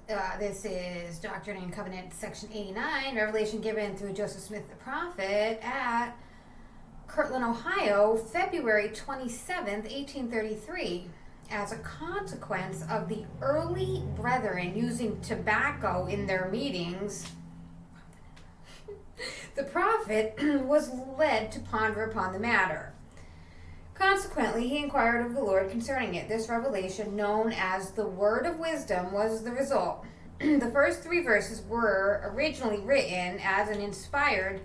This is Doctrine and Covenants, section 89, revelation given through Joseph Smith the prophet at Kirtland, Ohio, February 27th, 1833. As a consequence of the early brethren using tobacco in their meetings, the prophet was led to ponder upon the matter. Consequently, he inquired of the Lord concerning it. This revelation, known as the Word of Wisdom, was the result. The first 3 verses were originally written as an inspired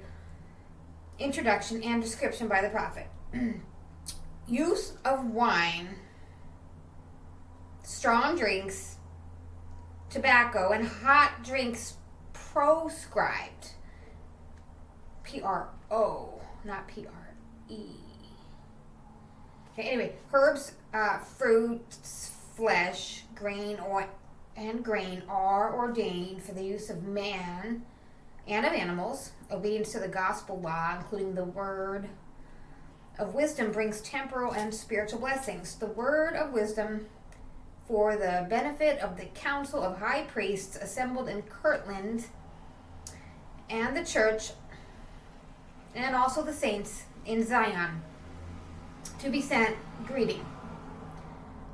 introduction and description by the prophet. Use of wine, strong drinks, tobacco, and hot drinks proscribed. P-R-O, not P-R-E. Okay, anyway, herbs, fruits, flesh, grain, and grain are ordained for the use of man and of animals. Obedience to the gospel law, including the word of wisdom, brings temporal and spiritual blessings. The word of wisdom for the benefit of the council of high priests assembled in Kirtland and the church, and also the saints in Zion, to be sent greeting,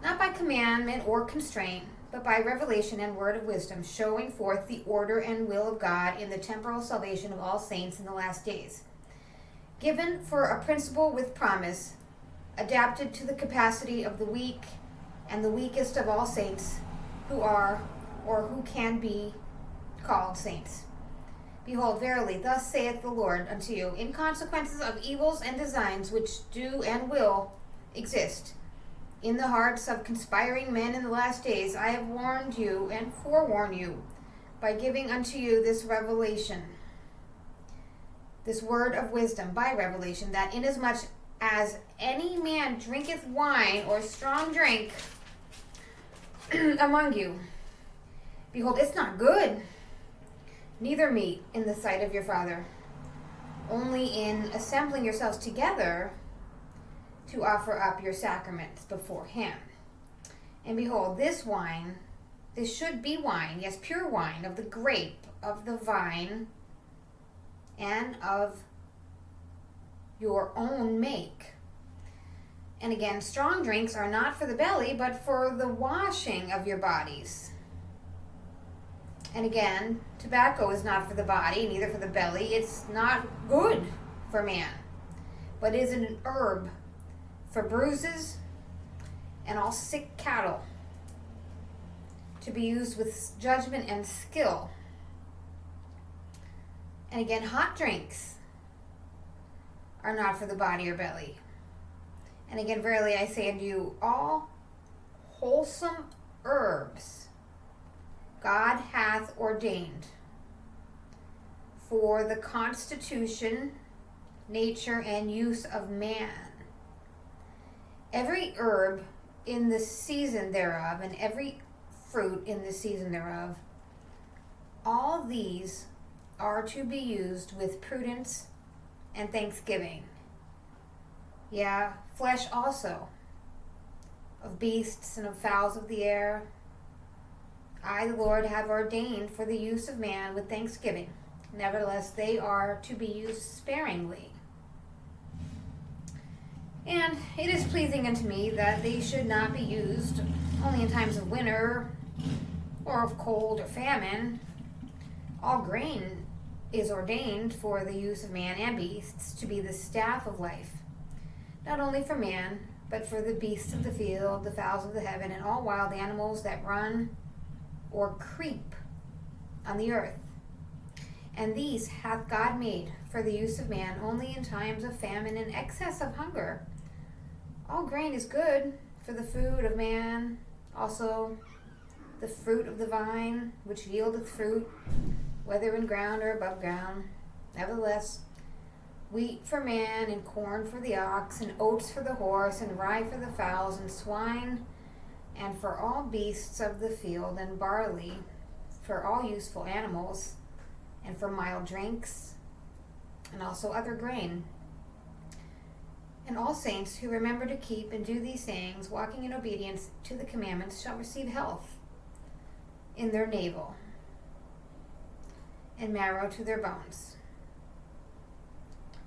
not by commandment or constraint, but by revelation and word of wisdom, showing forth the order and will of God in the temporal salvation of all saints in the last days. Given for a principle with promise, adapted to the capacity of the weak and the weakest of all saints who are or who can be called saints. Behold, verily, thus saith the Lord unto you, in consequences of evils and designs which do and will exist in the hearts of conspiring men in the last days, I have warned you and forewarned you by giving unto you this revelation, this word of wisdom by revelation, that inasmuch as any man drinketh wine or strong drink among you, behold, it's not good, neither meat in the sight of your Father, only in assembling yourselves together to offer up your sacraments before him. And behold, this wine, this should be wine, yes, pure wine, of the grape, of the vine, and of your own make. And again, strong drinks are not for the belly, but for the washing of your bodies. And again, tobacco is not for the body, neither for the belly. It's not good for man, but is an herb for bruises and all sick cattle, to be used with judgment and skill. And again, hot drinks are not for the body or belly. And again, verily I say unto you, all wholesome herbs God hath ordained for the constitution, nature, and use of man. Every herb in the season thereof, and every fruit in the season thereof, all these are to be used with prudence and thanksgiving. Yeah, flesh also, of beasts and of fowls of the air, I, the Lord, have ordained for the use of man with thanksgiving. Nevertheless, they are to be used sparingly. And it is pleasing unto me that they should not be used only in times of winter or of cold or famine. All grain is ordained for the use of man and beasts to be the staff of life, not only for man, but for the beasts of the field, the fowls of the heaven, and all wild animals that run or creep on the earth. And these hath God made for the use of man only in times of famine and excess of hunger. All grain is good for the food of man, also the fruit of the vine, which yieldeth fruit, whether in ground or above ground. Nevertheless, wheat for man, and corn for the ox, and oats for the horse, and rye for the fowls, and swine, and for all beasts of the field, and barley for all useful animals, and for mild drinks, and also other grain. And all saints who remember to keep and do these things, walking in obedience to the commandments, shall receive health. in their navel, and marrow to their bones.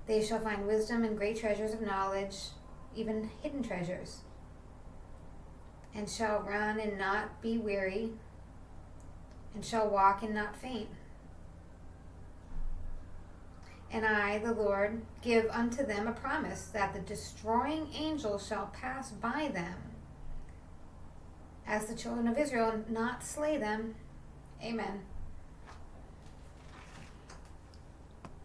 They shall find wisdom and great treasures of knowledge, even hidden treasures, and shall run and not be weary, and shall walk and not faint. And I, the Lord, give unto them a promise that the destroying angel shall pass by them, as the children of Israel, not slay them. Amen.